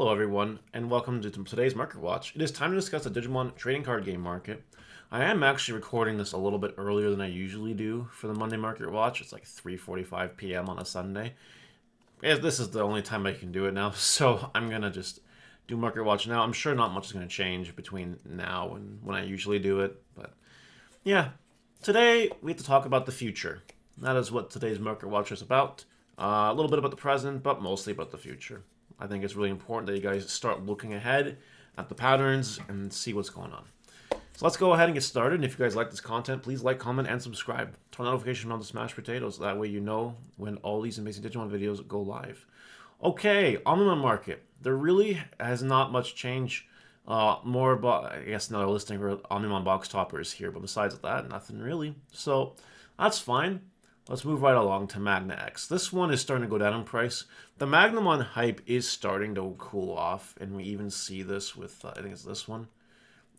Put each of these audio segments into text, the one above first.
Hello everyone, and welcome to today's Market Watch. It is time to discuss the Digimon trading card game market. I am actually recording this a little bit earlier than I usually do for the Monday Market Watch. It's like 3:45 p.m. on a Sunday. This is the only time I can do it now, so I'm going to just do Market Watch now. I'm sure not much is going to change between now and when I usually do it, but yeah. Today, we have to talk about the future. That is what today's Market Watch is about. A little bit about the present, but mostly about the future. I think it's really important that you guys start looking ahead at the patterns and see what's going on. So let's go ahead and get started. And if you guys like this content, please like, comment, and subscribe. Turn notification on to smash potatoes. That way you know when all these amazing Digimon videos go live. Okay, Omniman market. There really has not much change. More about, I guess, another listing for Omniman box toppers here. But besides that, nothing really. So that's fine. Let's move right along to Magna X. This one is starting to go down in price. The Magnamon hype is starting to cool off, and we even see this with, I think it's this one.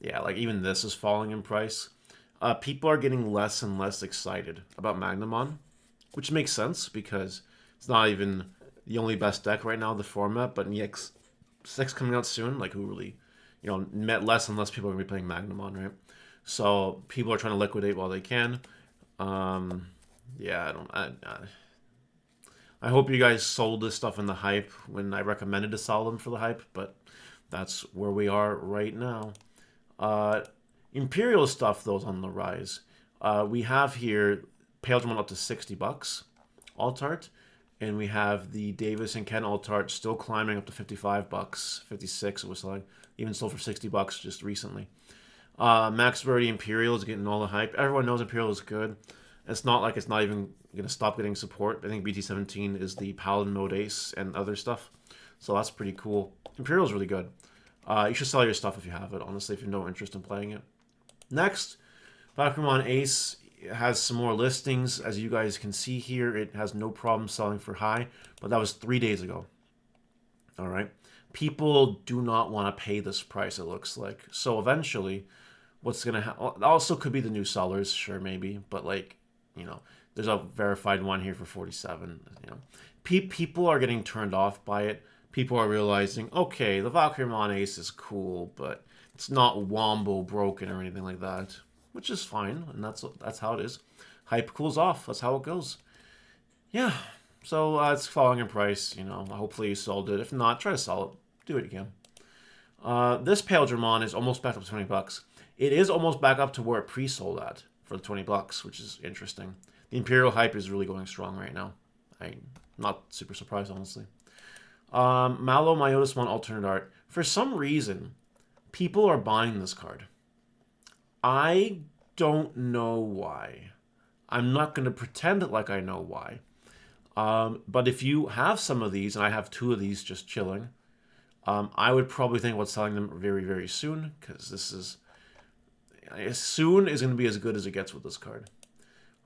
Yeah, like even this is falling in price. People are getting less and less excited about Magnamon, which makes sense because it's not even the only best deck right now in the format, but in EX6 coming out soon, like who really, less and less people are going to be playing Magnamon, right? So people are trying to liquidate while they can. Yeah, I hope you guys sold this stuff in the hype when I recommended to sell them for the hype, but that's where we are right now. Imperial stuff, though, is on the rise. We have here Imperialdramon up to $60, alt art, and we have the Davis and Ken alt art still climbing up to $55, 56 it was like, even sold for $60 just recently. Max Rarity Imperial is getting all the hype. Everyone knows Imperial is good. It's not like it's not even going to stop getting support. I think BT17 is the Paladin mode ace and other stuff. So that's pretty cool. Imperial's really good. You should sell your stuff if you have it, honestly, if you have no interest in playing it. Next, Pakon Ace has some more listings. As you guys can see here, it has no problem selling for high, but that was 3 days ago. All right. People do not want to pay this price, it looks like. So eventually, what's going to happen... Also could be the new sellers, sure, maybe, but like... there's a verified one here for 47. People are getting turned off by it. People are realizing, okay, the Valkyriemon Ace is cool, but it's not wombo broken or anything like that, which is fine, and that's how it is. Hype cools off. That's how it goes. Yeah, so it's falling in price. Hopefully you sold it. If not, try to sell it. Do it again. This Imperialdramon is almost back up to $20. It is almost back up to where it pre-sold at for the $20, which is interesting. The Imperial hype is really going strong right now. I'm not super surprised, honestly. Malo Myotismon alternate art. For some reason, people are buying this card. I don't know why. I'm not going to pretend like I know why. But if you have some of these, and I have 2 of these just chilling, I would probably think about selling them very, very soon, because this is... soon is going to be as good as it gets with this card.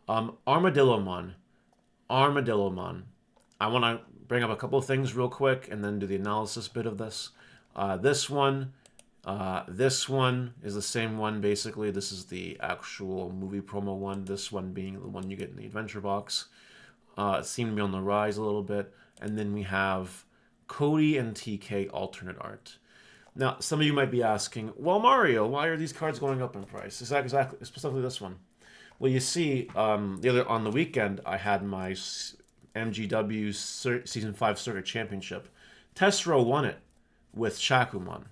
Armadillomon. I want to bring up a couple of things real quick and then do the analysis bit of this. This one is the same one, basically. This is the actual movie promo one. This one being the one you get in the adventure box. It seemed to be on the rise a little bit. And then we have Cody and TK alternate art. Now, some of you might be asking, well, Mario, why are these cards going up in price? Exactly, specifically this one. Well, you see, on the weekend, I had my MGW Season 5 Circuit Championship. Testro won it with Shakumon.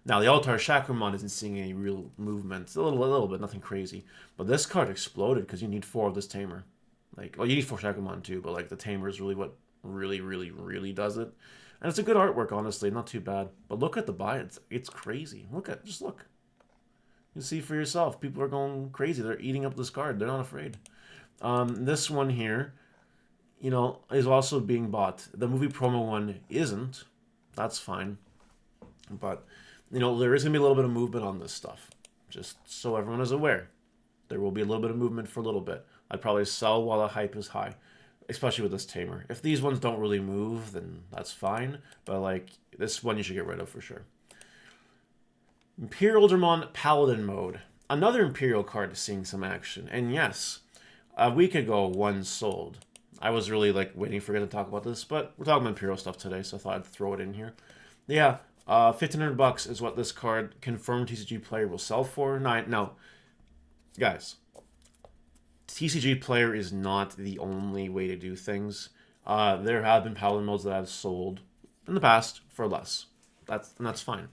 Now, the Altar Shakumon isn't seeing any real movement. A little bit, nothing crazy. But this card exploded because you need 4 of this Tamer. You need 4 Shakumon too, but the Tamer is really what really does it. And it's a good artwork, honestly, not too bad. But look at the buy, it's crazy. Just look. You see for yourself, people are going crazy. They're eating up this card. They're not afraid. This one here, is also being bought. The movie promo one isn't. That's fine. But, there is going to be a little bit of movement on this stuff. Just so everyone is aware. There will be a little bit of movement for a little bit. I'd probably sell while the hype is high. Especially with this Tamer. If these ones don't really move, then that's fine. But, this one you should get rid of for sure. Imperialdramon Paladin mode. Another Imperial card seeing some action. And yes, a week ago, one sold. I was really, waiting for you to talk about this, but we're talking about Imperial stuff today, so I thought I'd throw it in here. Yeah, 1,500 bucks is what this card confirmed TCG player will sell for. Now, guys, TCG player is not the only way to do things. There have been paladin modes that I've sold in the past for less. That's fine.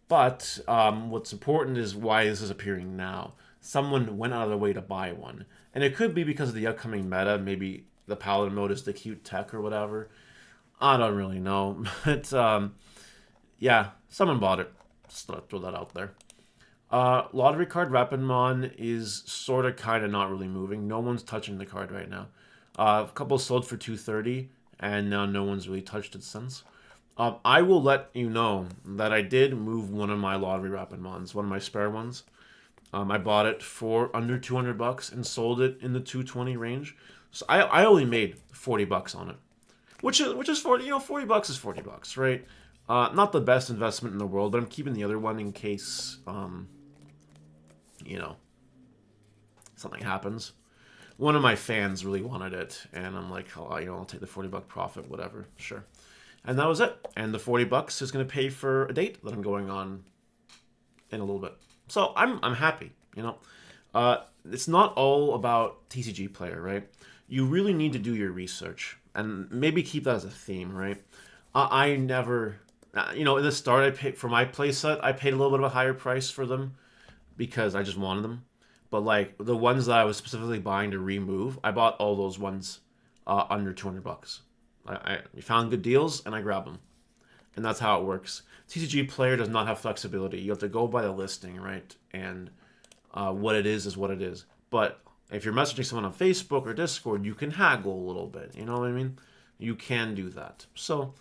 But what's important is why this is appearing now. Someone went out of their way to buy one, and it could be because of the upcoming meta. Maybe the paladin mode is the cute tech or whatever. I don't really know, but yeah, someone bought it. Just thought I'd throw that out there. Lottery card Rapidmon is sort of kind of not really moving. No one's touching the card right now. A couple sold for 230, and now no one's really touched it since. I will let you know that I did move one of my lottery Rapidmons, one of my spare ones. I bought it for under 200 bucks and sold it in the 220 range. So I only made 40 bucks on it, which is 40. 40 bucks is 40 bucks, right? Not the best investment in the world, but I'm keeping the other one in case something happens. One of my fans really wanted it, and I'm like, oh, I'll take the 40-buck profit, whatever, sure. And that was it. And the 40 bucks is going to pay for a date that I'm going on in a little bit. So I'm happy, It's not all about TCG player, right? You really need to do your research and maybe keep that as a theme, right? I never, in the start, I paid for my playset. I paid a little bit of a higher price for them because I just wanted them. But like the ones that I was specifically buying to remove, I bought all those ones under 200 bucks. I found good deals and I grabbed them, and that's how it works. TCG player does not have flexibility. You have to go by the listing, right? And what it is what it is. But if you're messaging someone on Facebook or Discord, you can haggle a little bit. You know what I mean? You can do that. So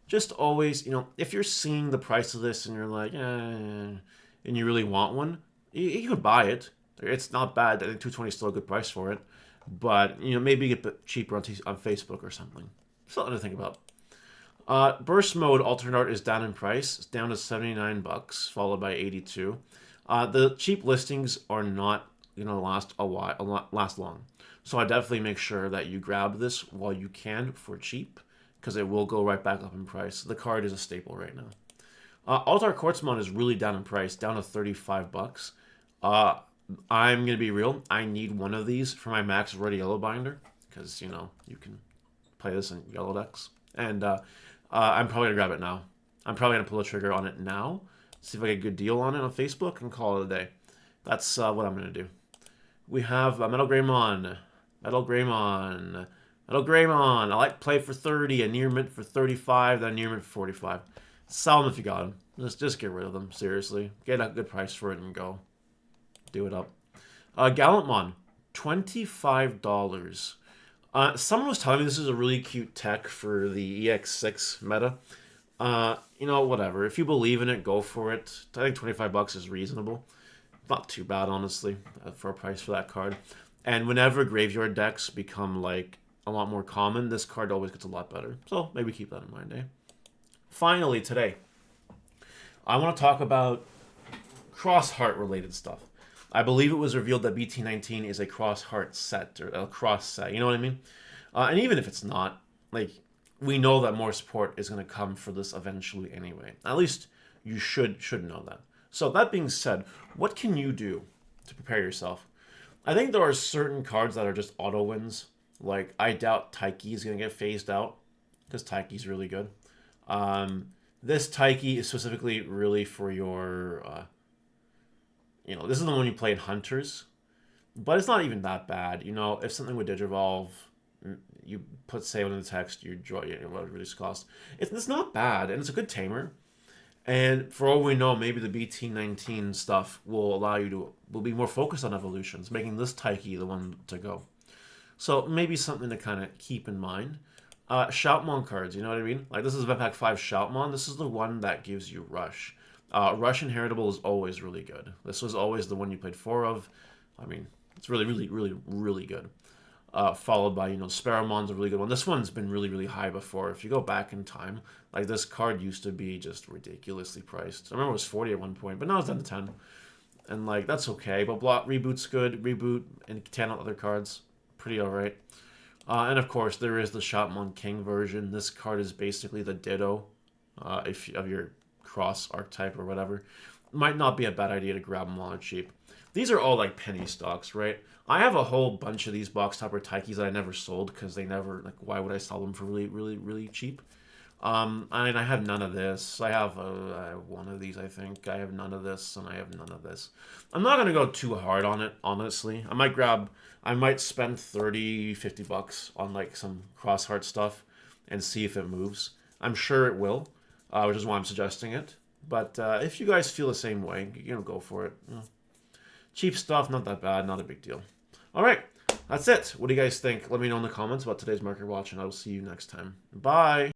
just always, if you're seeing the price of this and you're like, and you really want one, you could buy it. It's not bad. I think 220 is still a good price for it. But, maybe get it cheaper on Facebook or something. Something to think about. Burst mode alternate art is down in price. It's down to 79 bucks, followed by 82. The cheap listings are not going to last long. So I definitely make sure that you grab this while you can for cheap, because it will go right back up in price. The card is a staple right now. Altar Quartzmon is really down in price, down to 35 bucks. I'm going to be real. I need one of these for my Max Red Yellow binder, because, you can play this in yellow decks. And I'm probably going to grab it now. I'm probably going to pull the trigger on it now, see if I get a good deal on it on Facebook, and call it a day. That's what I'm going to do. We have MetalGreymon. MetalGreymon. MetalGreymon. I like play for 30, a near mint for 35, then a near mint for 45. Sell them if you got them. Just get rid of them, seriously. Get a good price for it and go. Do it up. Gallantmon, $25. Someone was telling me this is a really cute tech for the EX6 meta. Whatever. If you believe in it, go for it. I think 25 bucks is reasonable. Not too bad, honestly, for a price for that card. And whenever graveyard decks become, like, a lot more common, this card always gets a lot better. So maybe keep that in mind, eh? Finally, today, I want to talk about cross-heart-related stuff. I believe it was revealed that BT19 is a cross-heart set, or a cross set, you know what I mean? And even if it's not, like, we know that more support is going to come for this eventually anyway. At least you should know that. So that being said, what can you do to prepare yourself? I think there are certain cards that are just auto wins. Like, I doubt Taiki is going to get phased out, because Taiki's really good. This Taiki is specifically really for your... this is the one you play in Hunters, but it's not even that bad. If something would Digivolve, you put save in the text, you draw what it reduce cost. It's not bad, and it's a good tamer. And for all we know, maybe the BT19 stuff will allow you will be more focused on evolutions, making this Taiki the one to go. So maybe something to kind of keep in mind. Shoutmon cards, you know what I mean? Like, this is Vet Pack 5 Shoutmon. This is the one that gives you Rush. Rush Inheritable is always really good. This was always the one you played 4 of. I mean, it's really, really, really, really good. Followed by, Sparrowmon's a really good one. This one's been really, really high before. If you go back in time, like, this card used to be just ridiculously priced. I remember it was 40 at one point, but now it's down to 10. And, like, that's okay. But Blot Reboot's good. Reboot and 10 on other cards. Pretty alright. And, of course, there is the Shoutmon King version. This card is basically the Ditto if of your cross archetype or whatever. Might not be a bad idea to grab them while they're cheap. These are all like penny stocks, right? I have a whole bunch of these box topper Taikis that I never sold because they never, like, why would I sell them for really, really, really cheap? I have none of this. I have one of these, I think. I have none of this, and I have none of this. I'm not going to go too hard on it, honestly. I might spend 30, 50 bucks on, like, some cross-heart stuff and see if it moves. I'm sure it will, which is why I'm suggesting it. But if you guys feel the same way, go for it. Cheap stuff, not that bad, not a big deal. All right, that's it. What do you guys think? Let me know in the comments about today's market watch, and I will see you next time. Bye!